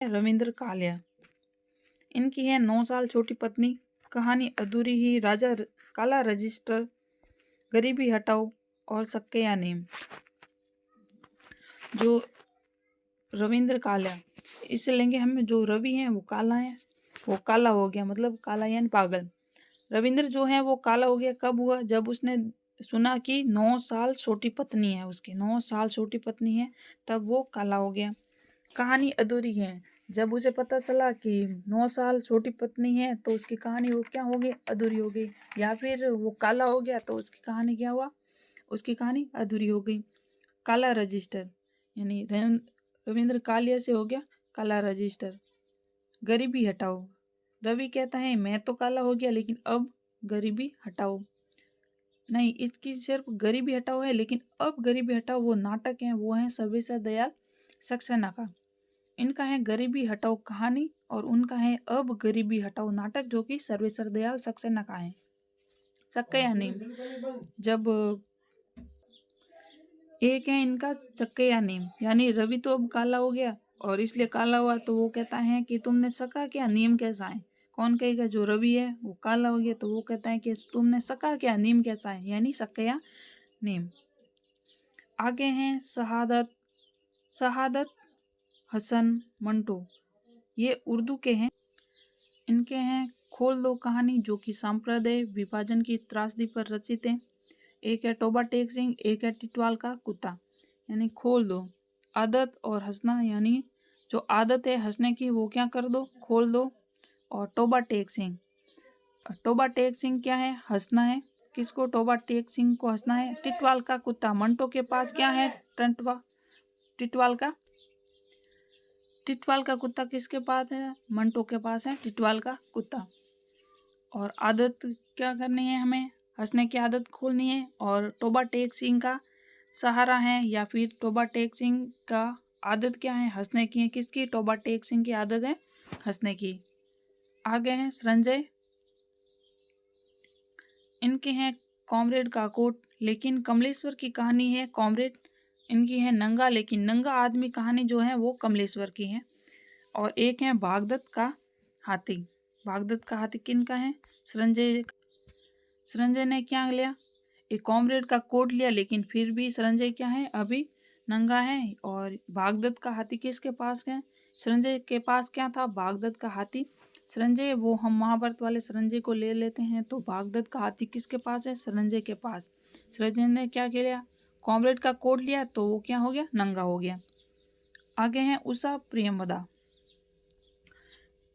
रविंद्र कालिया। इनकी है 9 साल छोटी पत्नी, कहानी अधूरी ही, काला रजिस्टर, गरीबी हटाओ और सक्कैया नेम। जो रविंद्र कालिया, इसे लेंगे हम। जो रवि है वो काला है, वो काला हो गया, मतलब काला यानी पागल। रविंद्र जो है वो काला हो गया कब हुआ? जब उसने सुना कि 9 साल छोटी पत्नी है, उसकी 9 साल छोटी पत्नी है, तब वो काला हो गया। कहानी अधूरी है, जब उसे पता चला कि 9 साल छोटी पत्नी है तो उसकी कहानी वो क्या हो गई? अधूरी हो गई। या फिर वो काला हो गया तो उसकी कहानी क्या हुआ? उसकी कहानी अधूरी हो गई। काला रजिस्टर यानी रविंद्र कालिया से हो गया काला रजिस्टर। गरीबी हटाओ, रवि कहता है मैं तो काला हो गया लेकिन अब गरीबी हटाओ। नहीं, इसकी सिर्फ गरीबी हटाओ है, लेकिन अब गरीबी हटाओ वो नाटक है, वो है सर्वेश्वर दयाल सक्सेना का। इनका है गरीबी हटाओ कहानी और उनका है अब गरीबी हटाओ नाटक, जो कि सर्वेश्वर दयाल सक्सेना का है। सक्कैया नेम, जब एक है इनका सक्कैया नेम, यानी रवि तो अब काला हो गया और इसलिए काला हुआ, तो वो कहता है कि तुमने सका क्या? नियम कैसा है? कौन कहेगा? जो रवि है वो काला हो गया तो वो कहता है कि तुमने सका क्या? नियम कैसा है? यानी सक्कैया नेम। आगे हैं शहादत, शहादत हसन मंटो, ये उर्दू के हैं। इनके हैं खोल दो कहानी, जो कि सांप्रदाय विभाजन की त्रासदी पर रचित है। एक है टोबा टेक सिंह, एक है टिटवाल का कुत्ता। यानी खोल दो, आदत और हंसना, यानी जो आदत है हंसने की वो क्या कर दो? खोल दो। और टोबा टेक सिंह, टोबा टेक सिंह क्या है? हंसना है। किसको? टोबा टेक सिंह को हंसना है। टिटवाल का कुत्ता, मंटो के पास क्या है? टिटवाल का टिटवाल का कुत्ता किसके पास है? मंटो के पास है टिटवाल का कुत्ता। और आदत क्या करनी है? हमें हंसने की आदत खोलनी है। और टोबा टेक सिंह का सहारा है, या फिर टोबा टेक सिंह का आदत क्या है? हंसने की है। किसकी? टोबा टेक सिंह की आदत है हंसने की। आगे हैं संजय, इनके हैं कॉमरेड का कोट, लेकिन कमलेश्वर की कहानी है कॉमरेड। इनकी है नंगा, लेकिन नंगा आदमी कहानी जो है वो कमलेश्वर की है। और एक है भागदत्त का हाथी। भागदत्त का हाथी किन का है? संजय। संजय ने क्या लिया? एक कॉमरेड का कोट लिया, लेकिन फिर भी संजय क्या है? अभी नंगा है। और भागदत्त का हाथी किसके पास है? संजय के पास क्या था? भागदत्त का हाथी। संजय, वो हम महाभारत वाले संजय को ले लेते हैं, तो भागदत्त का हाथी किसके पास है? संजय के पास। संजय ने क्या किया? कॉमरेड का कोट लिया, तो वो क्या हो गया? नंगा हो गया। आगे है उषा प्रियमदा,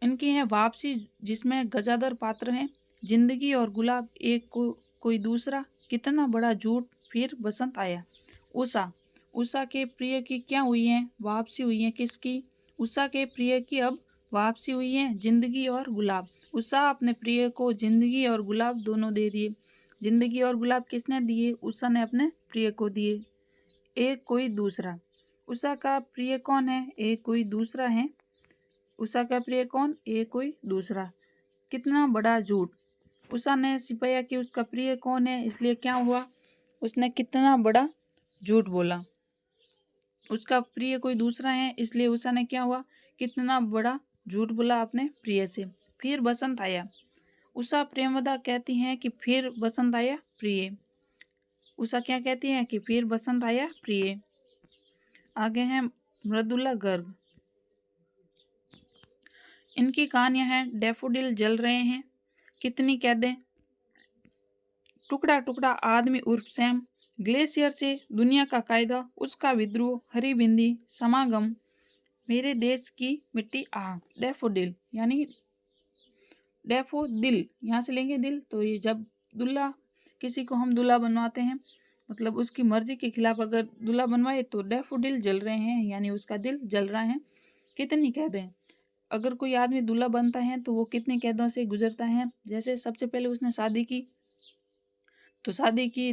इनकी है वापसी, जिसमें गजाधर पात्र हैं। जिंदगी और गुलाब, एक कोई दूसरा, कितना बड़ा झूठ, फिर बसंत आया। उषा, उषा के प्रिय की क्या हुई है? वापसी हुई है। किसकी? उषा के प्रिय की अब वापसी हुई है। जिंदगी और गुलाब, उषा अपने प्रिय को जिंदगी और गुलाब दोनों दे दिए। जिंदगी और गुलाब किसने दिए? उषा ने अपने प्रिय को दिए। एक कोई दूसरा, उषा का प्रिय कौन है? एक कोई दूसरा है। उषा का प्रिय कौन? एक कोई दूसरा। कितना बड़ा झूठ, उषा ने सिपाया कि उसका प्रिय कौन है, इसलिए क्या हुआ? उसने कितना बड़ा झूठ बोला। उसका प्रिय कोई दूसरा है, इसलिए उषा ने क्या हुआ? कितना बड़ा झूठ बोला अपने प्रिय से। फिर बसंत आया, उषा प्रेमवदा कहती हैं कि फिर बसंत आया प्रिय। उषा क्या कहती है? कि फिर बसंत आया प्रिय। आगे हैं मृदुला गर्ग, इनकी कहानियां हैं डैफोडिल जल रहे हैं, कितनी कैदें, टुकड़ा टुकड़ा आदमी उर्फ सैम, ग्लेशियर से दुनिया का कायदा, उसका विद्रोह, हरी बिंदी, समागम, मेरे देश की मिट्टी, आ। डैफोडिल यानी डैफोदिल, यहाँ से लेंगे दिल, तो ये जब दुल्हा, किसी को हम दूल्हा बनवाते हैं, मतलब उसकी मर्जी के खिलाफ अगर दूल्हा बनवाए तो डैफोडिल जल रहे हैं, यानी उसका दिल जल रहा है। कितनी कैदें, अगर कोई आदमी दूल्हा बनता है तो वो कितनी कैदों से गुजरता है। जैसे सबसे पहले उसने शादी की,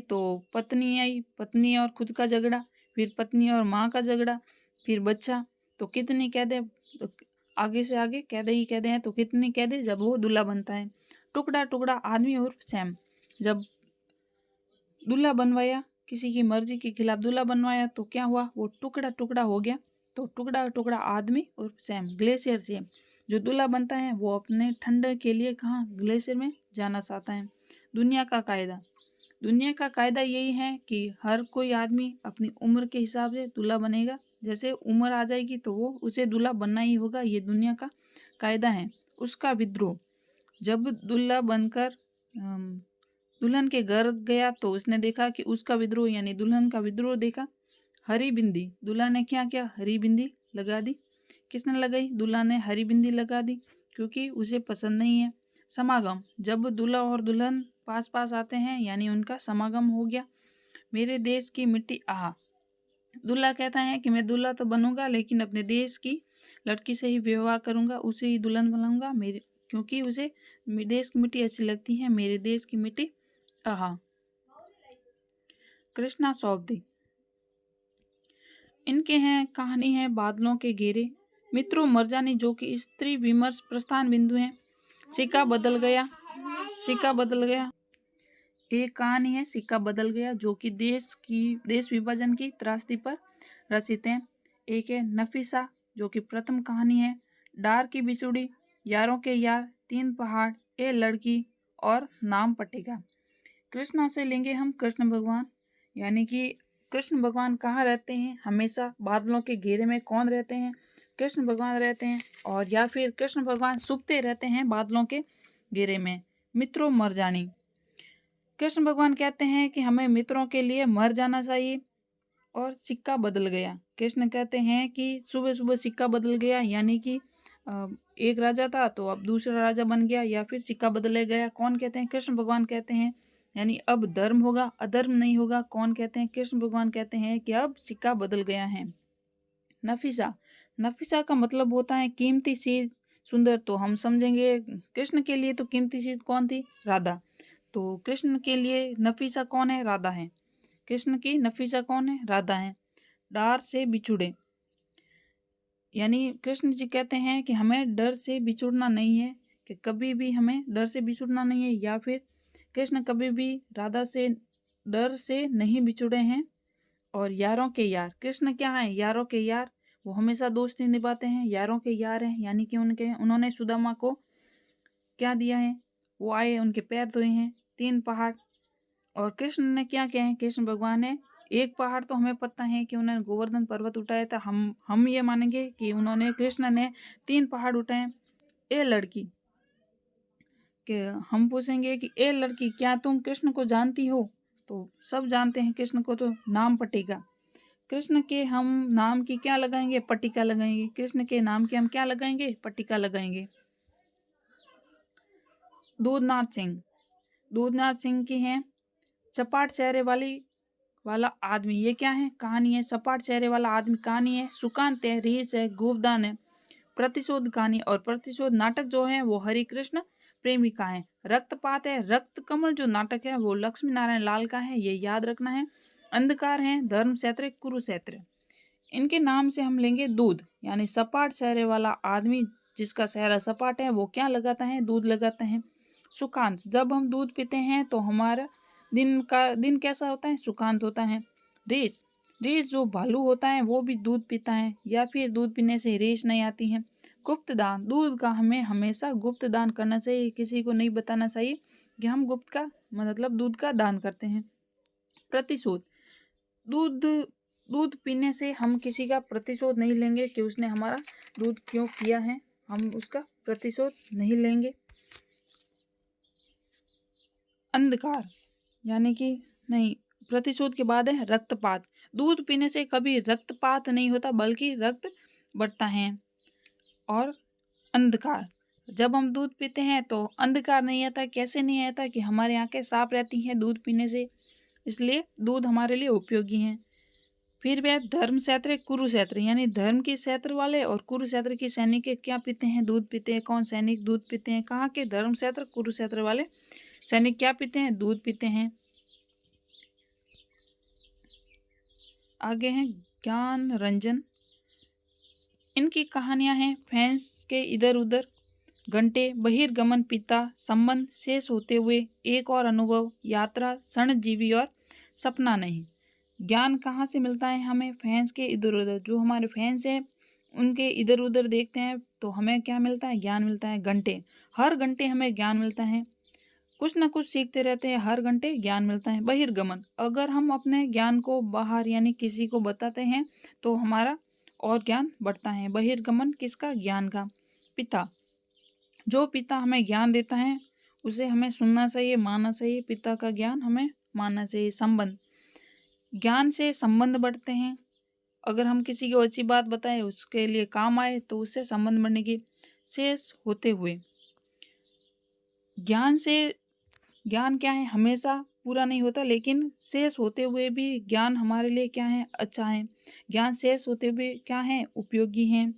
तो पत्नी आई, पत्नी और खुद का झगड़ा, फिर पत्नी और माँ का झगड़ा, फिर बच्चा, तो कितनी कैदें, तो आगे से आगे कैदे ही कैदे हैं। तो कितनी कैदे जब वो दूल्हा बनता है। टुकड़ा टुकड़ा आदमी और सैम, जब दूल्हा बनवाया, किसी की मर्जी के खिलाफ दूल्हा बनवाया, तो क्या हुआ? वो टुकड़ा टुकड़ा हो गया तो टुकड़ा टुकड़ा आदमी और सैम ग्लेशियर से जो दूल्हा बनता है वो अपने ठंड के लिए कहाँ ग्लेशियर में जाना चाहता है। दुनिया का कायदा यही है कि हर कोई आदमी अपनी उम्र के हिसाब से दूल्हा बनेगा। जैसे उम्र आ जाएगी तो वो उसे दूल्हा बनना ही होगा, ये दुनिया का कायदा है। उसका विद्रोह, जब दूल्हा बनकर दुल्हन के घर गया तो उसने देखा कि उसका विद्रोह यानी दुल्हन का विद्रोह देखा। हरी बिंदी, दूल्हा ने क्या किया, हरी बिंदी लगा दी। किसने लगाई, दूल्हा ने हरी बिंदी लगा दी क्योंकि उसे पसंद नहीं है। समागम, जब दूल्हा और दुल्हन पास पास आते हैं यानी उनका समागम हो गया। मेरे देश की मिट्टी आहा, दूल्हा कहता है कि मैं दूल्हा तो बनूंगा लेकिन अपने देश की लड़की से ही विवाह करूंगा, उसे ही दुल्हन बनाऊंगा, मेरे क्योंकि उसे देश की मिट्टी अच्छी लगती है। मेरे देश की मिट्टी आहा। कृष्णा सौब्दी, इनके हैं कहानी है बादलों के घेरे। मित्रों मरजानी जो कि स्त्री विमर्श प्रस्थान बिंदु है। सिक्का बदल गया एक कहानी है सिक्का बदल गया जो कि देश विभाजन की त्रासदी पर रचित है। एक है नफीसा जो कि प्रथम कहानी है। डार की बिछुड़ी, यारों के यार, तीन पहाड़, ए लड़की और नाम पटेगा। कृष्णा से लेंगे हम कृष्ण भगवान, यानी कि कृष्ण भगवान कहाँ रहते हैं, हमेशा बादलों के घेरे में कौन रहते हैं, कृष्ण भगवान रहते हैं। और या फिर कृष्ण भगवान सुबते रहते हैं बादलों के घेरे में। मित्रों मर जानी, कृष्ण भगवान कहते हैं कि हमें मित्रों के लिए मर जाना चाहिए। और सिक्का बदल गया, कृष्ण कहते हैं कि सुबह सुबह सिक्का बदल गया, यानी कि एक राजा था तो अब दूसरा राजा बन गया, या फिर सिक्का बदल गया। कौन कहते हैं, कृष्ण भगवान कहते हैं। यानी अब धर्म होगा, अधर्म नहीं होगा। कौन कहते हैं, कृष्ण भगवान कहते हैं कि अब सिक्का बदल गया है। नफीसा का मतलब होता है कीमती चीज, सुंदर। तो हम समझेंगे कृष्ण के लिए तो कीमती चीज कौन थी, राधा। तो कृष्ण के लिए नफीसा कौन है, राधा है। कृष्ण की नफीसा कौन है, राधा है। डार से बिछुड़े, यानी कृष्ण जी कहते हैं कि हमें डर से बिछुड़ना नहीं है, कि कभी भी हमें डर से बिछुड़ना नहीं है। या फिर कृष्ण कभी भी राधा से डर से नहीं बिछुड़े हैं। और यारों के यार, कृष्ण क्या है, यारों के यार, वो हमेशा दोस्ती निभाते हैं, यारों के यार हैं। यानी कि उन्होंने सुदामा को क्या दिया है, वो आए उनके पैर धोए हैं। तीन पहाड़, और कृष्ण ने क्या किया है, कृष्ण भगवान ने एक पहाड़ तो हमें पता है कि उन्होंने गोवर्धन पर्वत उठाया था। हम ये मानेंगे कि उन्होंने कृष्ण ने तीन पहाड़ उठाए। ए लड़की, कि हम पूछेंगे कि ए लड़की क्या तुम कृष्ण को जानती हो, तो सब जानते हैं कृष्ण को, तो नाम पटेगा। कृष्ण के हम नाम की क्या लगाएंगे, पट्टिका लगाएंगे। कृष्ण के नाम की हम क्या लगाएंगे, पट्टिका लगाएंगे। दूधनाथ सिंह की है चपाट चेहरे वाला आदमी। ये क्या है, कहानी है सपाट चेहरे वाला आदमी, कहानी है। सुकांत है, रीस है, गोपदान है। प्रतिशोध कहानी और प्रतिशोध नाटक जो है वो हरि कृष्ण प्रेमिका है। रक्तपात है, रक्त कमल जो नाटक है वो लक्ष्मी नारायण लाल का है, ये याद रखना है। अंधकार है, धर्म क्षेत्र, कुरुक्षेत्र। इनके नाम से हम लेंगे दूध, यानी सपाट चेहरे वाला आदमी जिसका चेहरा सपाट है वो क्या लगाता है, दूध लगाता है। सुकांत, जब हम दूध पीते हैं तो हमारा दिन कैसा होता है, सुकांत होता है। रेस जो भालू होता है वो भी दूध पीता है, या फिर दूध पीने से रेस नहीं आती है। गुप्त दान, दूध का हमें हमेशा गुप्त दान करना चाहिए, किसी को नहीं बताना चाहिए कि हम गुप्त का मतलब दूध का दान करते हैं। प्रतिशोध, दूध पीने से हम किसी का प्रतिशोध नहीं लेंगे कि उसने हमारा दूध क्यों पिया है, हम उसका प्रतिशोध नहीं लेंगे। अंधकार, यानी कि नहीं, प्रतिशोध के बाद है रक्तपात। दूध पीने से कभी रक्तपात नहीं होता बल्कि रक्त बढ़ता है। और अंधकार, जब हम दूध पीते हैं तो अंधकार नहीं आता। कैसे नहीं आता, कि हमारी आंखें साफ रहती हैं दूध पीने से, इसलिए दूध हमारे लिए उपयोगी है। फिर वह धर्म क्षेत्र, कुरुक्षेत्र, यानी धर्म के क्षेत्र वाले और कुरुक्षेत्र की सैनिक क्या पीते हैं, दूध पीते हैं। कौन सैनिक दूध पीते हैं, कहाँ के, धर्म क्षेत्र कुरुक्षेत्र वाले सैनिक क्या पीते हैं, दूध पीते हैं। आगे हैं ज्ञान रंजन, इनकी कहानियां हैं फैंस के इधर उधर, घंटे, बहिर्गमन, पिता, संबंध, शेष होते हुए, एक और अनुभव, यात्रा, क्षणजीवी और सपना नहीं। ज्ञान कहाँ से मिलता है हमें? फैंस के इधर उधर, जो हमारे फैंस हैं उनके इधर उधर देखते हैं तो हमें क्या मिलता है? ज्ञान मिलता है। घंटे, हर घंटे हमें ज्ञान मिलता है, कुछ ना कुछ सीखते रहते हैं, हर घंटे ज्ञान मिलता है। बहिर्गमन, अगर हम अपने ज्ञान को बाहर यानी किसी को बताते हैं तो हमारा और ज्ञान बढ़ता है। बहिर्गमन किसका? ज्ञान का। पिता, जो पिता हमें ज्ञान देता है उसे हमें सुनना चाहिए, मानना चाहिए। पिता का ज्ञान हमें मानना चाहिए। संबंध, ज्ञान से संबंध बढ़ते हैं। अगर हम किसी को अच्छी बात बताएं उसके लिए काम आए तो उससे संबंध बढ़ने की। शेष होते हुए, ज्ञान से, ज्ञान क्या है? हमेशा पूरा नहीं होता, लेकिन शेष होते हुए भी ज्ञान हमारे लिए क्या है? अच्छा है। ज्ञान शेष होते हुए क्या है? उपयोगी हैं।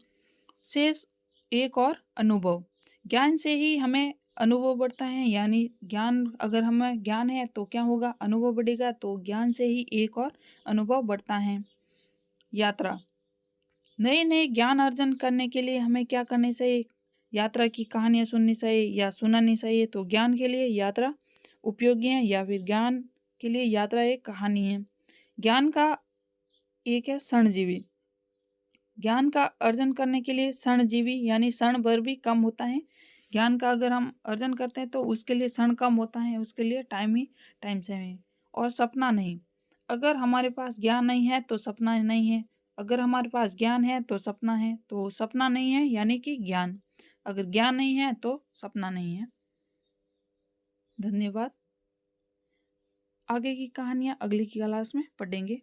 शेष एक और अनुभव, ज्ञान से ही हमें अनुभव बढ़ता है, यानी ज्ञान, अगर हमें ज्ञान है तो क्या होगा? अनुभव बढ़ेगा, तो ज्ञान से ही एक और अनुभव बढ़ता है। यात्रा, नए नए ज्ञान अर्जन करने के लिए हमें क्या करने चाहिए? यात्रा की कहानियाँ सुननी चाहिए या सुनानी चाहिए। तो ज्ञान के लिए यात्रा उपयोगी है या फिर ज्ञान के लिए यात्रा एक कहानी है। ज्ञान का एक है क्षणजीवी, ज्ञान का अर्जन करने के लिए क्षणजीवी यानी क्षण भर भी कम होता है। ज्ञान का अगर हम अर्जन करते हैं तो उसके लिए क्षण कम होता है, उसके लिए टाइम ही टाइम चाहिए। और सपना नहीं, अगर हमारे पास ज्ञान नहीं है तो सपना नहीं है, अगर हमारे पास ज्ञान है तो सपना है, तो सपना नहीं है यानी कि ज्ञान, अगर ज्ञान नहीं है तो सपना नहीं है। धन्यवाद। आगे की कहानियाँ अगली की क्लास में पढ़ेंगे।